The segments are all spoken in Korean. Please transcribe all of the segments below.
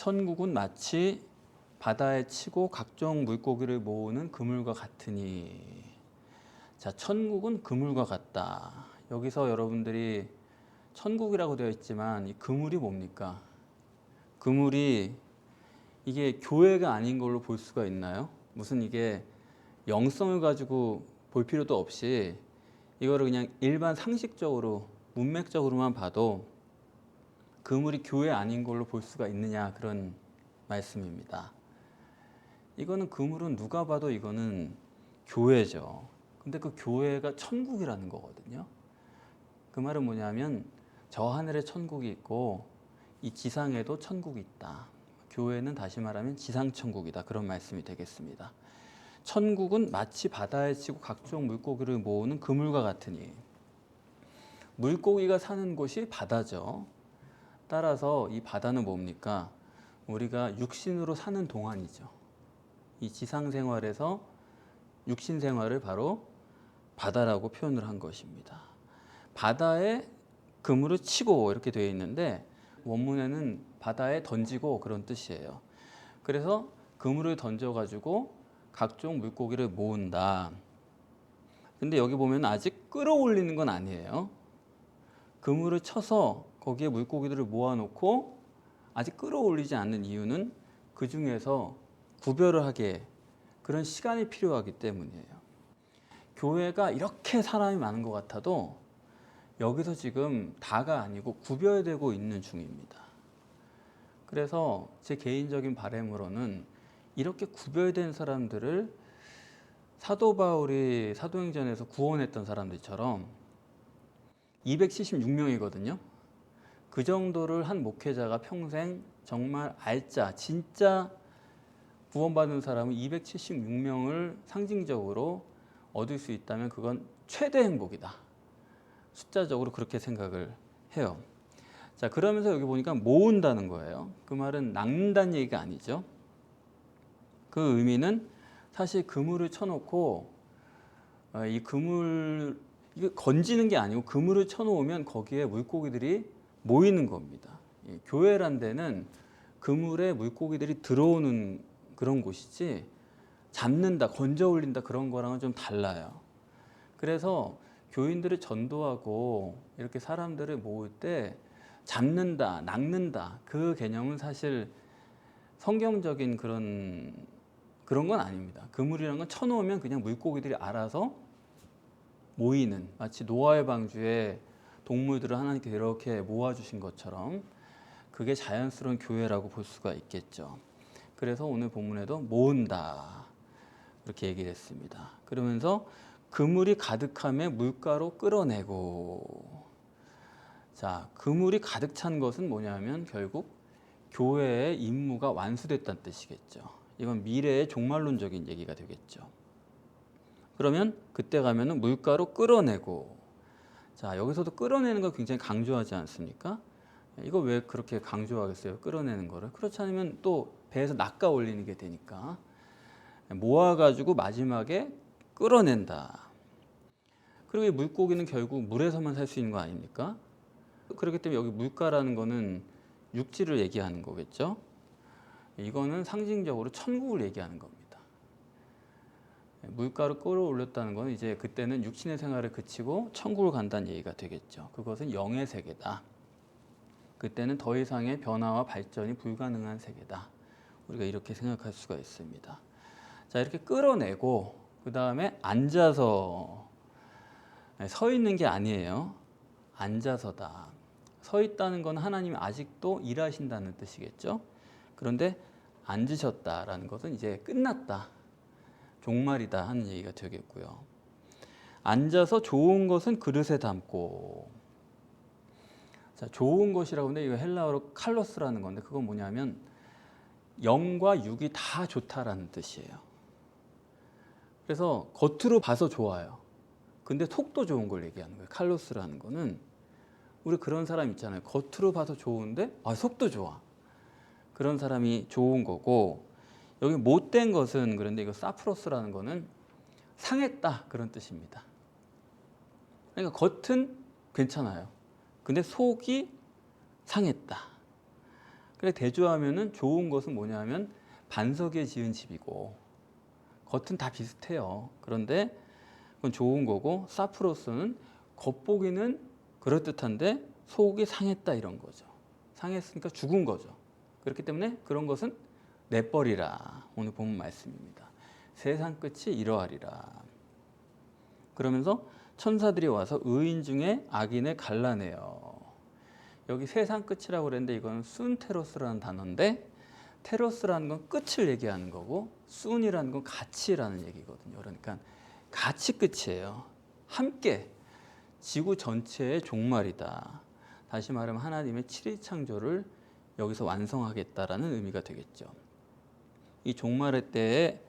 천국은 마치 바다에 치고 각종 물고기를 모으는 그물과 같으니. 자, 천국은 그물과 같다. 여기서 여러분들이 천국이라고 되어 있지만 이 그물이 뭡니까? 그물이 이게 교회가 아닌 걸로 볼 수가 있나요? 무슨 이게 영성을 가지고 볼 필요도 없이 이거를 그냥 일반 상식적으로 문맥적으로만 봐도 그물이 교회 아닌 걸로 볼 수가 있느냐, 그런 말씀입니다. 이거는 그물은 누가 봐도 이거는 교회죠. 근데 그 교회가 천국이라는 거거든요. 그 말은 뭐냐면 저 하늘에 천국이 있고 이 지상에도 천국이 있다. 교회는 다시 말하면 지상천국이다. 그런 말씀이 되겠습니다. 천국은 마치 바다에 치고 각종 물고기를 모으는 그물과 같으니. 물고기가 사는 곳이 바다죠. 따라서 이 바다는 뭡니까? 우리가 육신으로 사는 동안이죠. 이 지상생활에서 육신생활을 바로 바다라고 표현을 한 것입니다. 바다에 그물을 치고 이렇게 되어 있는데 원문에는 바다에 던지고 그런 뜻이에요. 그래서 그물을 던져가지고 각종 물고기를 모은다. 근데 여기 보면 아직 끌어올리는 건 아니에요. 그물을 쳐서 거기에 물고기들을 모아놓고 아직 끌어올리지 않는 이유는 그 중에서 구별을 하게 그런 시간이 필요하기 때문이에요. 교회가 이렇게 사람이 많은 것 같아도 여기서 지금 다가 아니고 구별되고 있는 중입니다. 그래서 제 개인적인 바람으로는 이렇게 구별된 사람들을 사도 바울이 사도행전에서 구원했던 사람들처럼 276명이거든요. 그 정도를 한 목회자가 평생 정말 알짜 진짜 구원받은 사람은 276명을 상징적으로 얻을 수 있다면 그건 최대 행복이다. 숫자적으로 그렇게 생각을 해요. 자, 그러면서 여기 보니까 모은다는 거예요. 그 말은 낚는다는 얘기가 아니죠. 그 의미는 사실 그물을 쳐놓고 이 그물 이거 건지는 게 아니고 그물을 쳐놓으면 거기에 물고기들이 모이는 겁니다. 교회란 데는 그물에 물고기들이 들어오는 그런 곳이지 잡는다, 건져 올린다 그런 거랑은 좀 달라요. 그래서 교인들을 전도하고 이렇게 사람들을 모을 때 잡는다, 낚는다 그 개념은 사실 성경적인 그런 건 아닙니다. 그물이라는 건 쳐놓으면 그냥 물고기들이 알아서 모이는, 마치 노아의 방주에 동물들을 하나님께 이렇게 모아주신 것처럼 그게 자연스러운 교회라고 볼 수가 있겠죠. 그래서 오늘 본문에도 모은다 이렇게 얘기를 했습니다. 그러면서 그물이 가득함에 물가로 끌어내고. 자, 그물이 가득 찬 것은 뭐냐면 결국 교회의 임무가 완수됐다는 뜻이겠죠. 이건 미래의 종말론적인 얘기가 되겠죠. 그러면 그때 가면은 물가로 끌어내고. 자, 여기서도 끌어내는 거 굉장히 강조하지 않습니까? 이거 왜 그렇게 강조하겠어요? 끌어내는 거를. 그렇지 않으면 또 배에서 낚아 올리는 게 되니까. 모아가지고 마지막에 끌어낸다. 그리고 이 물고기는 결국 물에서만 살 수 있는 거 아닙니까? 그렇기 때문에 여기 물가라는 거는 육지를 얘기하는 거겠죠. 이거는 상징적으로 천국을 얘기하는 겁니다. 물가로 끌어올렸다는 건 이제 그때는 육신의 생활을 그치고 천국을 간다는 얘기가 되겠죠. 그것은 영의 세계다. 그때는 더 이상의 변화와 발전이 불가능한 세계다. 우리가 이렇게 생각할 수가 있습니다. 자, 이렇게 끌어내고 그 다음에 앉아서, 서 있는 게 아니에요. 앉아서다. 서 있다는 건 하나님이 아직도 일하신다는 뜻이겠죠. 그런데 앉으셨다라는 것은 이제 끝났다, 종말이다 하는 얘기가 되겠고요. 앉아서 좋은 것은 그릇에 담고. 자, 좋은 것이라고 하는데 이거 헬라어로 칼로스라는 건데 그건 뭐냐면 영과 육이 다 좋다라는 뜻이에요. 그래서 겉으로 봐서 좋아요. 근데 속도 좋은 걸 얘기하는 거예요. 칼로스라는 거는 우리 그런 사람 있잖아요. 겉으로 봐서 좋은데 속도 좋아. 그런 사람이 좋은 거고, 여기 못된 것은 그런데 이거 사프로스라는 거는 상했다 그런 뜻입니다. 그러니까 겉은 괜찮아요. 근데 속이 상했다. 그래 대조하면은 좋은 것은 뭐냐면 반석에 지은 집이고 겉은 다 비슷해요. 그런데 그건 좋은 거고 사프로스는 겉보기는 그럴듯한데 속이 상했다 이런 거죠. 상했으니까 죽은 거죠. 그렇기 때문에 그런 것은 내버리라. 오늘 본문 말씀입니다. 세상 끝이 이러하리라. 그러면서 천사들이 와서 의인 중에 악인을 갈라내요. 여기 세상 끝이라고 그랬는데 이건 순테로스라는 단어인데 테로스라는 건 끝을 얘기하는 거고 순이라는 건 가치라는 얘기거든요. 그러니까 가치 끝이에요. 함께 지구 전체의 종말이다. 다시 말하면 하나님의 7일 창조를 여기서 완성하겠다라는 의미가 되겠죠. 이 종말의 때에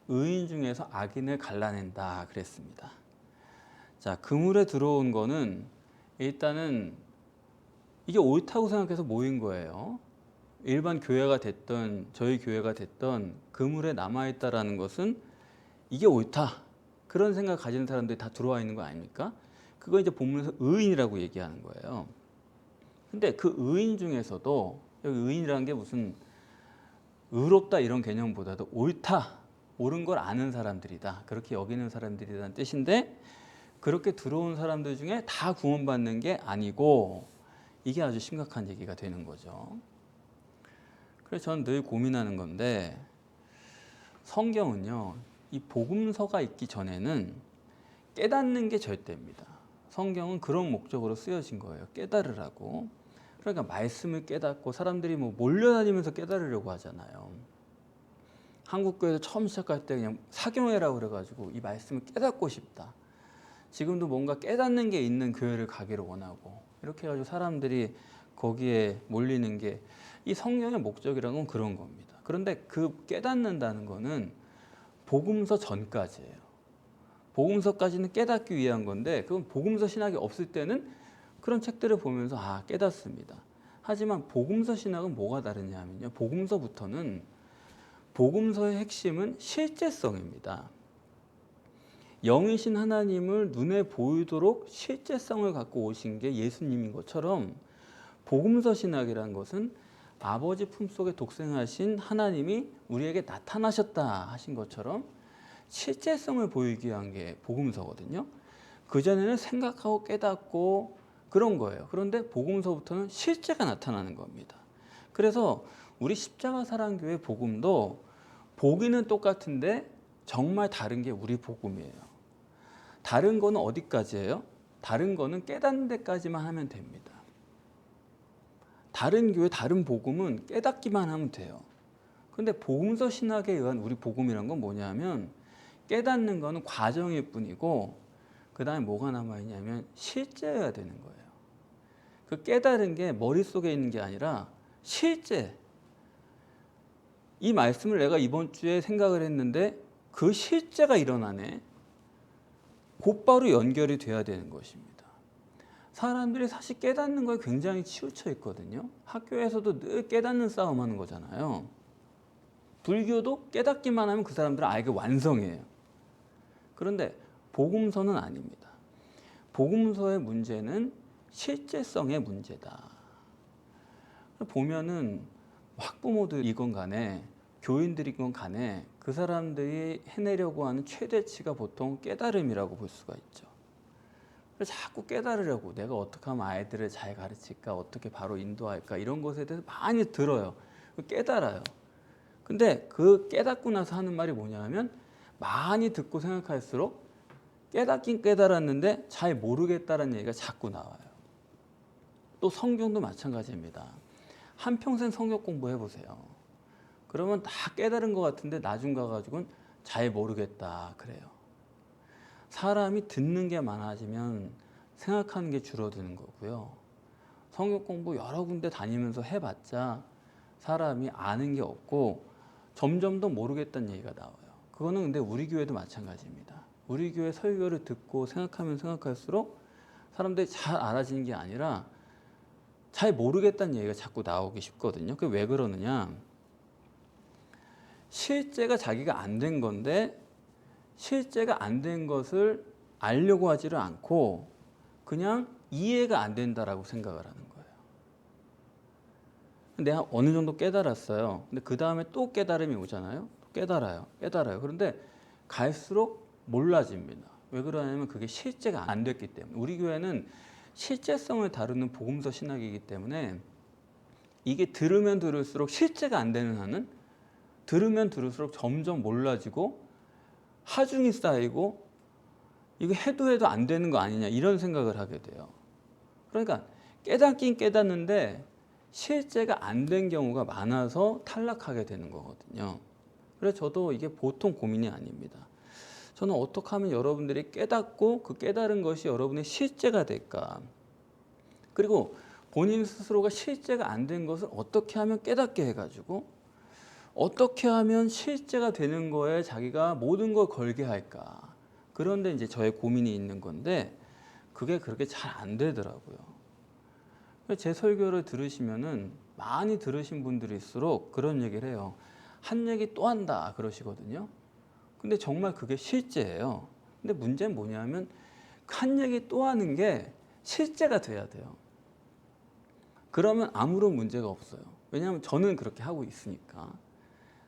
의인 중에서 악인을 갈라낸다 그랬습니다. 자, 그물에 들어온 거는 일단은 이게 옳다고 생각해서 모인 거예요. 일반 교회가 됐던 저희 교회가 됐던 그물에 남아있다라는 것은 이게 옳다. 그런 생각 가지는 사람들이 다 들어와 있는 거 아닙니까? 그거 이제 본문에서 의인이라고 얘기하는 거예요. 근데 그 의인 중에서도 여기 의인이라는 게 무슨 의롭다 이런 개념보다도 옳다, 옳은 걸 아는 사람들이다. 그렇게 여기는 사람들이라는 뜻인데 그렇게 들어온 사람들 중에 다 구원받는 게 아니고 이게 아주 심각한 얘기가 되는 거죠. 그래서 저는 늘 고민하는 건데 성경은요, 이 복음서가 있기 전에는 깨닫는 게 절대입니다. 성경은 그런 목적으로 쓰여진 거예요. 깨달으라고. 그러니까 말씀을 깨닫고 사람들이 뭐 몰려다니면서 깨달으려고 하잖아요. 한국교회에서 처음 시작할 때 그냥 사경회라고 그래가지고 이 말씀을 깨닫고 싶다. 지금도 뭔가 깨닫는 게 있는 교회를 가기를 원하고 이렇게 해가지고 사람들이 거기에 몰리는 게 이 성경의 목적이라는 건 그런 겁니다. 그런데 그 깨닫는다는 거는 복음서 전까지예요. 복음서까지는 깨닫기 위한 건데 그건 복음서 신학이 없을 때는 그런 책들을 보면서 깨닫습니다. 하지만 복음서 신학은 뭐가 다르냐 하면요. 복음서부터는 복음서의 핵심은 실제성입니다. 영이신 하나님을 눈에 보이도록 실제성을 갖고 오신 게 예수님인 것처럼 복음서 신학이라는 것은 아버지 품속에 독생하신 하나님이 우리에게 나타나셨다 하신 것처럼 실제성을 보이기 위한 게 복음서거든요. 그전에는 생각하고 깨닫고 그런 거예요. 그런데 복음서부터는 실제가 나타나는 겁니다. 그래서 우리 십자가사랑교회 복음도 보기는 똑같은데 정말 다른 게 우리 복음이에요. 다른 거는 어디까지예요? 다른 거는 깨닫는 데까지만 하면 됩니다. 다른 교회, 다른 복음은 깨닫기만 하면 돼요. 근데 복음서 신학에 의한 우리 복음이란 건 뭐냐면 깨닫는 거는 과정일 뿐이고 그 다음에 뭐가 남아있냐면 실제여야 되는 거예요. 그 깨달은 게 머릿속에 있는 게 아니라 실제. 이 말씀을 내가 이번 주에 생각을 했는데 그 실제가 일어나네. 곧바로 연결이 돼야 되는 것입니다. 사람들이 사실 깨닫는 거에 굉장히 치우쳐 있거든요. 학교에서도 늘 깨닫는 싸움 하는 거잖아요. 불교도 깨닫기만 하면 그 사람들은 알게 완성이에요. 그런데 복음서는 아닙니다. 복음서의 문제는 실제성의 문제다. 보면은 학부모들이건 간에 교인들이건 간에 그 사람들이 해내려고 하는 최대치가 보통 깨달음이라고 볼 수가 있죠. 그래서 자꾸 깨달으려고 내가 어떻게 하면 아이들을 잘 가르칠까, 어떻게 바로 인도할까 이런 것에 대해서 많이 들어요. 깨달아요. 근데 그 깨닫고 나서 하는 말이 뭐냐 하면 많이 듣고 생각할수록 깨닫긴 깨달았는데 잘 모르겠다는 얘기가 자꾸 나와요. 또 성경도 마찬가지입니다. 한평생 성경 공부해 보세요. 그러면 다 깨달은 것 같은데 나중 가가지고는 잘 모르겠다 그래요. 사람이 듣는 게 많아지면 생각하는 게 줄어드는 거고요. 성경 공부 여러 군데 다니면서 해봤자 사람이 아는 게 없고 점점 더 모르겠다는 얘기가 나와요. 그거는 근데 우리 교회도 마찬가지입니다. 우리 교회 설교를 듣고 생각하면 생각할수록 사람들이 잘 알아지는 게 아니라 잘 모르겠다는 얘기가 자꾸 나오기 쉽거든요. 그게 왜 그러느냐? 실제가 자기가 안 된 건데 실제가 안 된 것을 알려고 하지를 않고 그냥 이해가 안 된다라고 생각을 하는 거예요. 내가 어느 정도 깨달았어요. 근데 그 다음에 또 깨달음이 오잖아요. 깨달아요. 그런데 갈수록 몰라집니다. 왜 그러냐면 그게 실제가 안 됐기 때문에. 우리 교회는 실제성을 다루는 복음서 신학이기 때문에 이게 들으면 들을수록 실제가 안 되는 한은 들으면 들을수록 점점 몰라지고 하중이 쌓이고 이거 해도 안 되는 거 아니냐 이런 생각을 하게 돼요. 그러니까 깨닫긴 깨닫는데 실제가 안 된 경우가 많아서 탈락하게 되는 거거든요. 그래서 저도 이게 보통 고민이 아닙니다. 저는 어떻게 하면 여러분들이 깨닫고 그 깨달은 것이 여러분의 실제가 될까? 그리고 본인 스스로가 실제가 안 된 것을 어떻게 하면 깨닫게 해가지고 어떻게 하면 실제가 되는 거에 자기가 모든 걸 걸게 할까? 그런데 이제 저의 고민이 있는 건데 그게 그렇게 잘 안 되더라고요. 제 설교를 들으시면은 많이 들으신 분들일수록 그런 얘기를 해요. 한 얘기 또 한다 그러시거든요. 근데 정말 그게 실제예요. 근데 문제는 뭐냐면 한 얘기 또 하는 게 실제가 돼야 돼요. 그러면 아무런 문제가 없어요. 왜냐하면 저는 그렇게 하고 있으니까.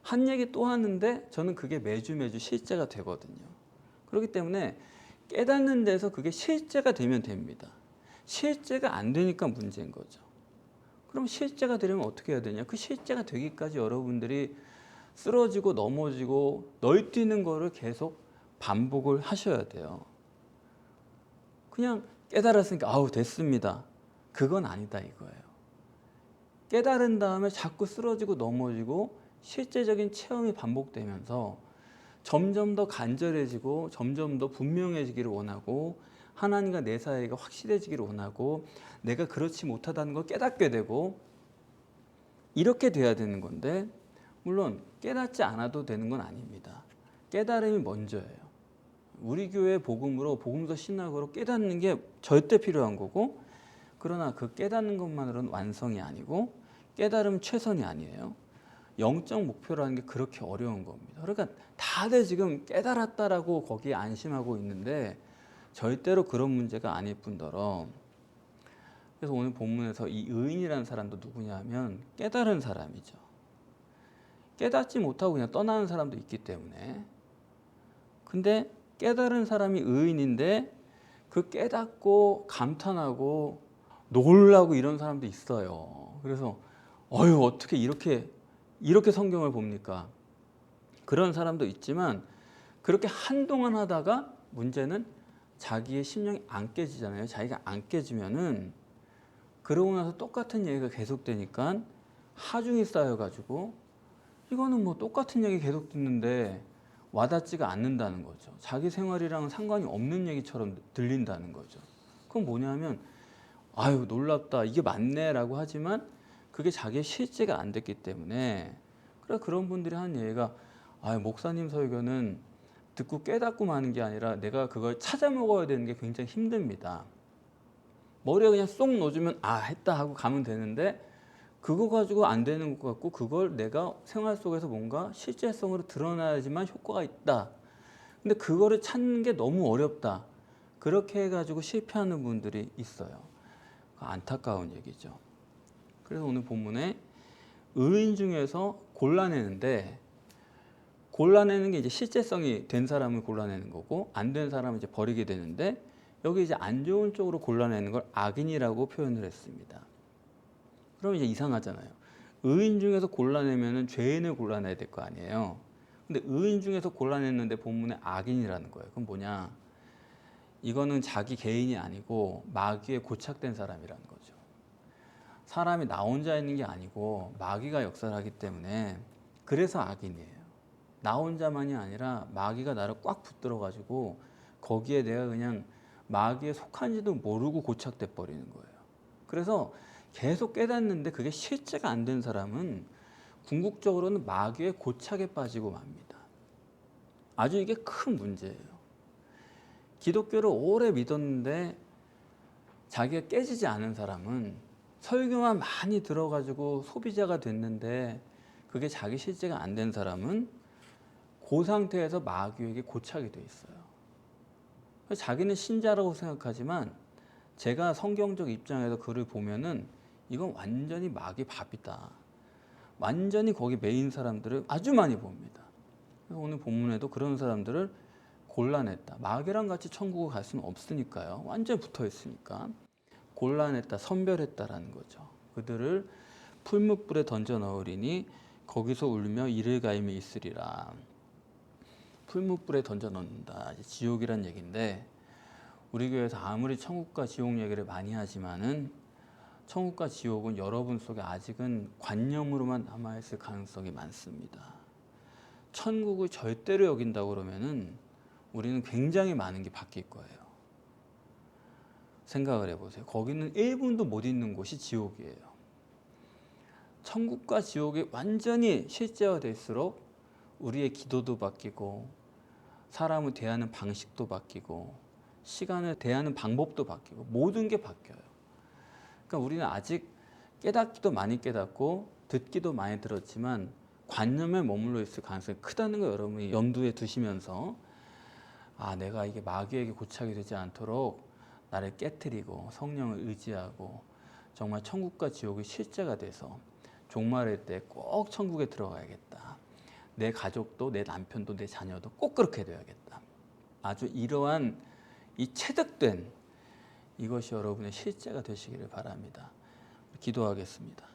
한 얘기 또 하는데 저는 그게 매주 실제가 되거든요. 그렇기 때문에 깨닫는 데서 그게 실제가 되면 됩니다. 실제가 안 되니까 문제인 거죠. 그럼 실제가 되려면 어떻게 해야 되냐? 그 실제가 되기까지 여러분들이 쓰러지고 넘어지고 널뛰는 거를 계속 반복을 하셔야 돼요. 그냥 깨달았으니까 아우 됐습니다. 그건 아니다 이거예요. 깨달은 다음에 자꾸 쓰러지고 넘어지고 실제적인 체험이 반복되면서 점점 더 간절해지고 점점 더 분명해지기를 원하고 하나님과 내 사이가 확실해지기를 원하고 내가 그렇지 못하다는 걸 깨닫게 되고 이렇게 돼야 되는 건데 물론 깨닫지 않아도 되는 건 아닙니다. 깨달음이 먼저예요. 우리 교회 복음으로 복음서 신학으로 깨닫는 게 절대 필요한 거고 그러나 그 깨닫는 것만으로는 완성이 아니고 깨달음은 최선이 아니에요. 영적 목표라는 게 그렇게 어려운 겁니다. 그러니까 다들 지금 깨달았다라고 거기에 안심하고 있는데 절대로 그런 문제가 아닐 뿐더러 그래서 오늘 본문에서 이 의인이라는 사람도 누구냐 하면 깨달은 사람이죠. 깨닫지 못하고 그냥 떠나는 사람도 있기 때문에 근데 깨달은 사람이 의인인데 그 깨닫고 감탄하고 놀라고 이런 사람도 있어요. 그래서 어떻게 이렇게 성경을 봅니까? 그런 사람도 있지만 그렇게 한동안 하다가 문제는 자기의 심령이 안 깨지잖아요. 자기가 안 깨지면은 그러고 나서 똑같은 얘기가 계속되니까 하중이 쌓여가지고 이거는 뭐 똑같은 얘기 계속 듣는데 와닿지가 않는다는 거죠. 자기 생활이랑은 상관이 없는 얘기처럼 들린다는 거죠. 그건 뭐냐면 아유 놀랍다 이게 맞네라고 하지만 그게 자기의 실제가 안 됐기 때문에 그래 그런 분들이 하는 얘기가 아유 목사님 설교는 듣고 깨닫고 마는 게 아니라 내가 그걸 찾아 먹어야 되는 게 굉장히 힘듭니다. 머리에 그냥 쏙 넣어주면 아 했다 하고 가면 되는데 그거 가지고 안 되는 것 같고 그걸 내가 생활 속에서 뭔가 실제성으로 드러나야지만 효과가 있다. 근데 그거를 찾는 게 너무 어렵다. 그렇게 해가지고 실패하는 분들이 있어요. 안타까운 얘기죠. 그래서 오늘 본문에 의인 중에서 골라내는데 골라내는 게 이제 실제성이 된 사람을 골라내는 거고 안 된 사람을 이제 버리게 되는데 여기 이제 안 좋은 쪽으로 골라내는 걸 악인이라고 표현을 했습니다. 그럼 이제 이상하잖아요. 의인 중에서 골라내면은 죄인을 골라내야 될 거 아니에요. 근데 의인 중에서 골라냈는데 본문에 악인이라는 거예요. 그럼 뭐냐? 이거는 자기 개인이 아니고 마귀에 고착된 사람이라는 거죠. 사람이 나 혼자 있는 게 아니고 마귀가 역사를 하기 때문에 그래서 악인이에요. 나 혼자만이 아니라 마귀가 나를 꽉 붙들어 가지고 거기에 내가 그냥 마귀에 속한지도 모르고 고착돼 버리는 거예요. 그래서 계속 깨닫는데 그게 실제가 안 된 사람은 궁극적으로는 마귀의 고착에 빠지고 맙니다. 아주 이게 큰 문제예요. 기독교를 오래 믿었는데 자기가 깨지지 않은 사람은 설교만 많이 들어가지고 소비자가 됐는데 그게 자기 실제가 안 된 사람은 그 상태에서 마귀에게 고착이 돼 있어요. 자기는 신자라고 생각하지만 제가 성경적 입장에서 그를 보면은 이건 완전히 마귀 밥이다. 완전히 거기 메인 사람들을 아주 많이 봅니다. 그래서 오늘 본문에도 그런 사람들을 골라냈다. 마귀랑 같이 천국을 갈 수는 없으니까요. 완전히 붙어 있으니까. 골라냈다, 선별했다라는 거죠. 그들을 풀무불에 던져 넣으리니 거기서 울며 이를 가임이 있으리라. 풀무불에 던져 넣는다. 지옥이란 얘기인데 우리 교회에서 아무리 천국과 지옥 얘기를 많이 하지만은 천국과 지옥은 여러분 속에 아직은 관념으로만 남아있을 가능성이 많습니다. 천국을 절대로 여긴다고 그러면은 우리는 굉장히 많은 게 바뀔 거예요. 생각을 해보세요. 거기는 1분도 못 있는 곳이 지옥이에요. 천국과 지옥이 완전히 실제화될수록 우리의 기도도 바뀌고 사람을 대하는 방식도 바뀌고 시간을 대하는 방법도 바뀌고 모든 게 바뀌어요. 그러니까 우리는 아직 깨닫기도 많이 깨닫고 듣기도 많이 들었지만 관념에 머물러 있을 가능성이 크다는 거 여러분이 염두에 두시면서 내가 이게 마귀에게 고착이 되지 않도록 나를 깨트리고 성령을 의지하고 정말 천국과 지옥이 실제가 돼서 종말일 때 꼭 천국에 들어가야겠다. 내 가족도 내 남편도 내 자녀도 꼭 그렇게 되어야겠다. 아주 이러한 이 체득된 이것이 여러분의 실제가 되시기를 바랍니다. 기도하겠습니다.